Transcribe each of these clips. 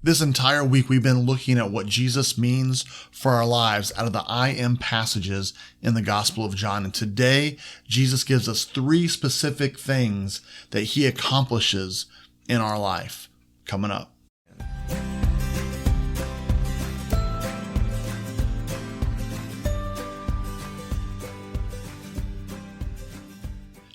This entire week, we've been looking at what Jesus means for our lives out of the I am passages in the Gospel of John. And today, Jesus gives us 3 specific things that he accomplishes in our life. Coming up.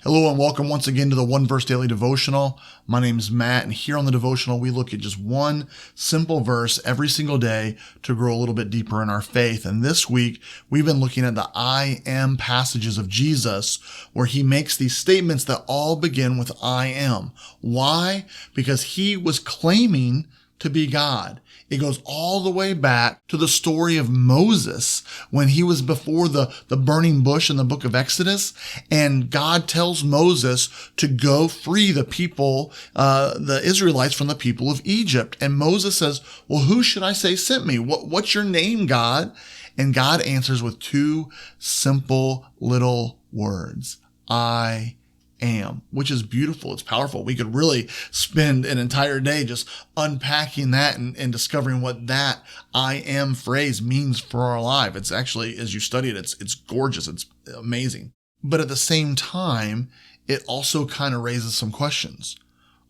Hello and welcome once again to the One Verse Daily Devotional. My name is Matt, and here on the devotional, we look at just one simple verse every single day to grow a little bit deeper in our faith. And this week, we've been looking at the I am passages of Jesus, where he makes these statements that all begin with I am. Why? Because he was claiming to be God. It goes all the way back to the story of Moses when he was before the burning bush in the book of Exodus, and God tells Moses to go free the people, the Israelites, from the people of Egypt. And Moses says, well, who should I say sent me? What's your name, God? And God answers with 2 simple little words, I am, which is beautiful. It's powerful. We could really spend an entire day just unpacking that and discovering what that I am phrase means for our life. It's actually, as you study it, it's gorgeous. It's amazing. But at the same time, it also kind of raises some questions.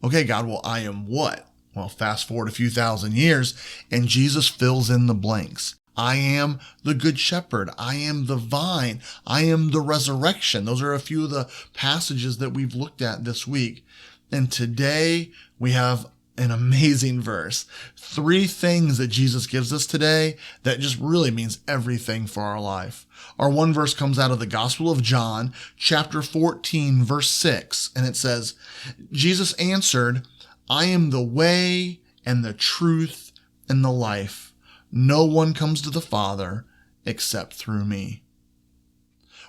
Okay, God, well, I am what? Well, fast forward a few thousand years and Jesus fills in the blanks. I am the good shepherd. I am the vine. I am the resurrection. Those are a few of the passages that we've looked at this week. And today we have an amazing verse. 3 things that Jesus gives us today that just really means everything for our life. Our one verse comes out of the Gospel of John, chapter 14, verse 6. And it says, Jesus answered, I am the way and the truth and the life. No one comes to the Father except through me.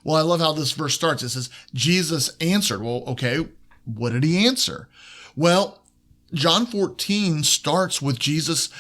Well, I love how this verse starts. It says, Jesus answered. Well, okay, what did he answer? Well, John 14 starts with Jesus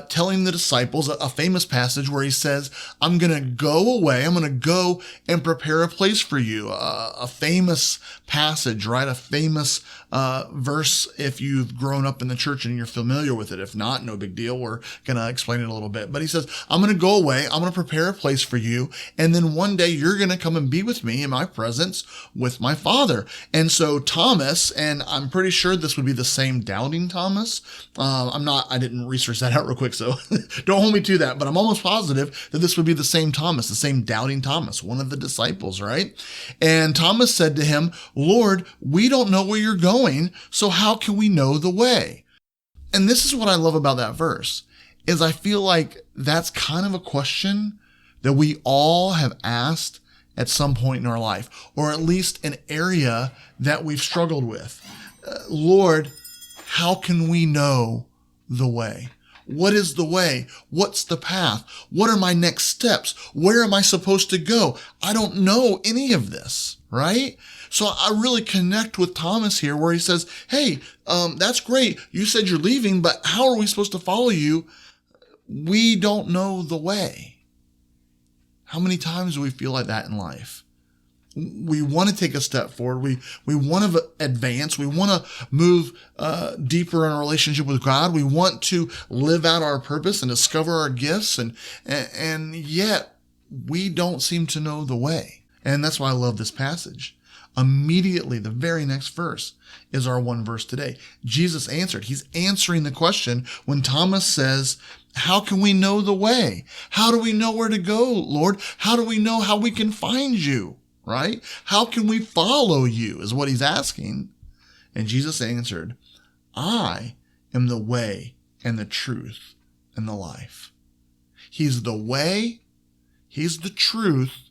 telling the disciples a famous passage where he says, I'm going to go away. I'm going to go and prepare a place for you. A famous passage, right? A famous verse if you've grown up in the church and you're familiar with it. If not, no big deal. We're going to explain it a little bit. But he says, I'm going to go away. I'm going to prepare a place for you. And then one day you're going to come and be with me in my presence with my Father. And so Thomas, and I'm pretty sure this would be the same doubting Thomas. I didn't research that out real quick, so don't hold me to that, but I'm almost positive that this would be the same Thomas, the same doubting Thomas, one of the disciples, right? And Thomas said to him, Lord, we don't know where you're going, so how can we know the way? And this is what I love about that verse, is I feel like that's kind of a question that we all have asked at some point in our life, or at least an area that we've struggled with. Lord, how can we know the way? What is the way? What's the path? What are my next steps? Where am I supposed to go? I don't know any of this, right? So I really connect with Thomas here where he says, hey, that's great. You said you're leaving, but how are we supposed to follow you? We don't know the way. How many times do we feel like that in life? We want to take a step forward. We want to advance. We want to move deeper in our relationship with God. We want to live out our purpose and discover our gifts, and yet we don't seem to know the way. And that's why I love this passage. Immediately, the very next verse is our one verse today. Jesus answered. He's answering the question when Thomas says, how can we know the way? How do we know where to go, Lord? How do we know how we can find you? Right? How can we follow you is what he's asking. And Jesus answered, I am the way and the truth and the life. He's the way, he's the truth,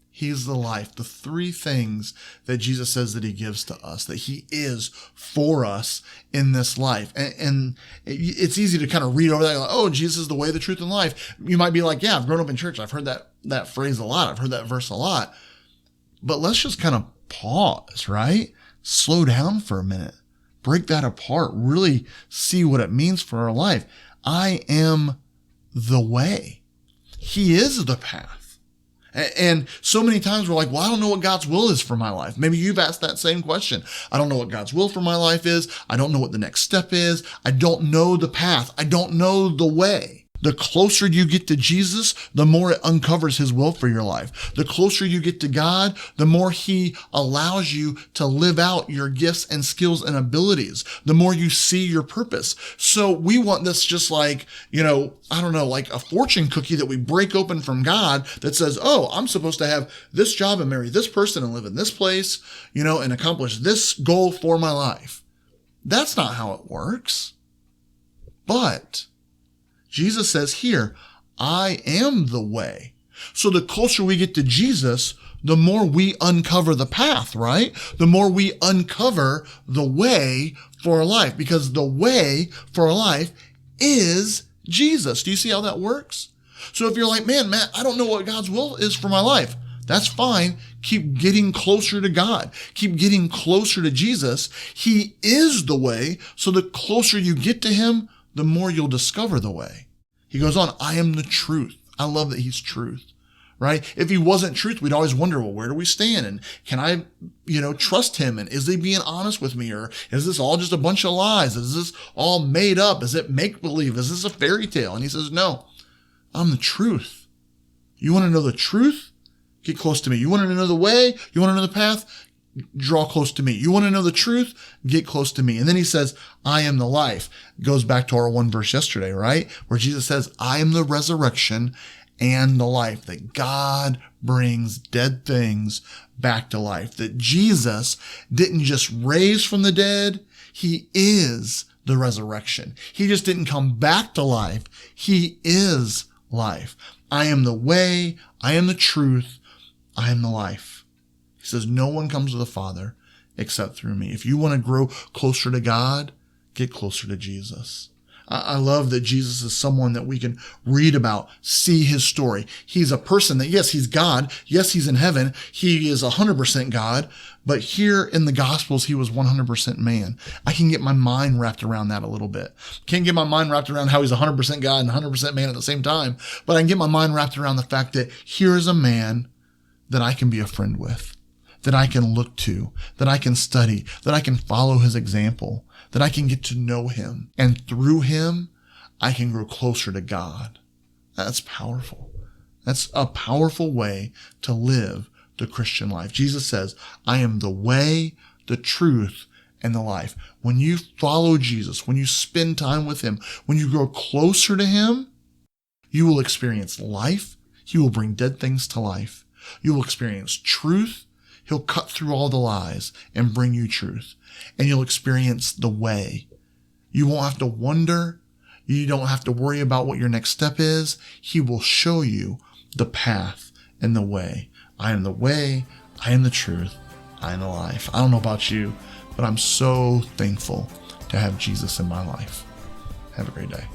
he's the life. The 3 things that Jesus says that he gives to us, that he is for us in this life. And it's easy to kind of read over that, like, oh, Jesus is the way, the truth, and life. You might be like, yeah, I've grown up in church. I've heard that phrase a lot. I've heard that verse a lot. But let's just kind of pause, right? Slow down for a minute. Break that apart. Really see what it means for our life. I am the way. He is the path. And so many times we're like, well, I don't know what God's will is for my life. Maybe you've asked that same question. I don't know what God's will for my life is. I don't know what the next step is. I don't know the path. I don't know the way. The closer you get to Jesus, the more it uncovers his will for your life. The closer you get to God, the more he allows you to live out your gifts and skills and abilities, the more you see your purpose. So we want this just like, like a fortune cookie that we break open from God that says, oh, I'm supposed to have this job and marry this person and live in this place, and accomplish this goal for my life. That's not how it works. But Jesus says here, I am the way. So the closer we get to Jesus, the more we uncover the path, right? The more we uncover the way for our life, because the way for our life is Jesus. Do you see how that works? So if you're like, man, Matt, I don't know what God's will is for my life. That's fine. Keep getting closer to God. Keep getting closer to Jesus. He is the way. So the closer you get to him, the more you'll discover the way. He goes on, I am the truth. I love that he's truth, right? If he wasn't truth, we'd always wonder, well, where do we stand? And can I, trust him? And is he being honest with me? Or is this all just a bunch of lies? Is this all made up? Is it make-believe? Is this a fairy tale? And he says, no, I'm the truth. You want to know the truth? Get close to me. You want to know the way? You want to know the path? Draw close to me. You want to know the truth? Get close to me. And then he says, I am the life. Goes back to our one verse yesterday, right? Where Jesus says, I am the resurrection and the life. That God brings dead things back to life. That Jesus didn't just raise from the dead. He is the resurrection. He just didn't come back to life. He is life. I am the way. I am the truth. I am the life. He says, no one comes to the Father except through me. If you want to grow closer to God, get closer to Jesus. I love that Jesus is someone that we can read about, see his story. He's a person that, yes, he's God. Yes, he's in heaven. He is 100% God. But here in the Gospels, he was 100% man. I can get my mind wrapped around that a little bit. Can't get my mind wrapped around how he's 100% God and 100% man at the same time. But I can get my mind wrapped around the fact that here is a man that I can be a friend with, that I can look to, that I can study, that I can follow his example, that I can get to know him. And through him, I can grow closer to God. That's powerful. That's a powerful way to live the Christian life. Jesus says, I am the way, the truth, and the life. When you follow Jesus, when you spend time with him, when you grow closer to him, you will experience life. He will bring dead things to life. You will experience truth. He'll cut through all the lies and bring you truth. And you'll experience the way. You won't have to wonder. You don't have to worry about what your next step is. He will show you the path and the way. I am the way. I am the truth. I am the life. I don't know about you, but I'm so thankful to have Jesus in my life. Have a great day.